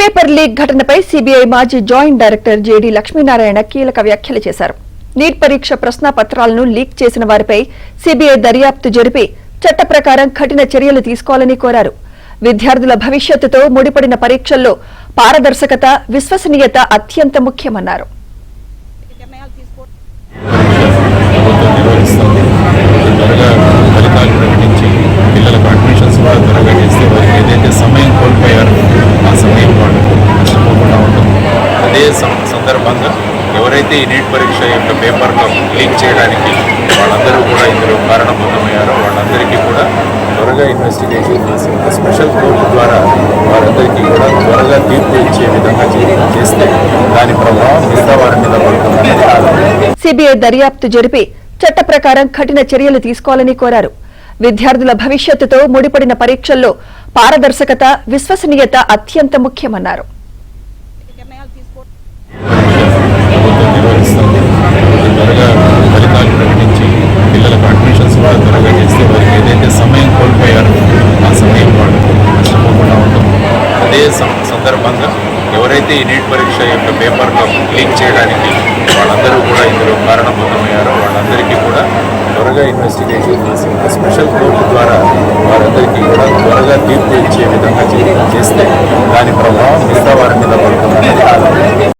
Paper leak ఘటనపై CBI మాజీ joint director JD Lakshminarayana కీలక వ్యాఖ్యలు చేశారు. నీట్ పరీక్ష ప్రశ్నాపత్రాలను లీక్ చేసిన వారిపై సిబిఐ దర్యాప్తు జరిపి చట్ట ప్రకారం కఠిన చర్యలు తీసుకోవాలని కోరారు. విద్యార్థుల భవిష్యత్తుతో ముడిపడిన పరీక్షల్లో పారదర్శకత, విశ్వసనీయత అత్యంత ముఖ్యమన్నారు. సందర్భంగా ఎవరైతే ఈ నీట్ పరీక్ష యొక్క పేపర్ను లీక్ చేయడానికి వాళ్ళందరూ కూడా ఇందులో కారణభూతమయ్యారో వాళ్ళందరికీ కూడా త్వరగా ఇన్వెస్టిగేషన్ చేసి స్పెషల్ కోర్టు ద్వారా వారందరికీ కూడా త్వరగా తీర్పు ఇచ్చే విధంగా చేస్తే దాని ప్రభావం మిగతా వారి మీద పడుతుందని సిబిఐ దర్యాప్తు జరిపి చట్ట ప్రకారం కఠిన చర్యలు తీసుకోవాలని కోరారు. విద్యార్థుల భవిష్యత్తుతో ముడిపడిన పరీక్షల్లో పారదర్శకత, విశ్వసనీయత అత్యంత ముఖ్యమన్నారు. త్వరగా ఫలితాలు ప్రకటించి పిల్లలకు అడ్మిషన్స్ కూడా త్వరగా చేస్తే వారికి ఏదైతే సమయం కోల్పోయారో ఆ సమయం వాళ్ళు నష్టపోకుండా ఉంటుంది. అదే సందర్భంగా ఎవరైతే ఈ నీట్ పరీక్ష యొక్క పేపర్ను లీక్ చేయడానికి వాళ్ళందరూ కూడా ఇందులో కారణభూతమయ్యారో వాళ్ళందరికీ కూడా త్వరగా ఇన్వెస్టిగేషన్ చేసి స్పెషల్ కోర్టు ద్వారా వారందరికీ కూడా త్వరగా తీర్పు ఇచ్చే విధంగా చేస్తే దాని ప్రభావం మిగతా వారి మీద పడుతుందని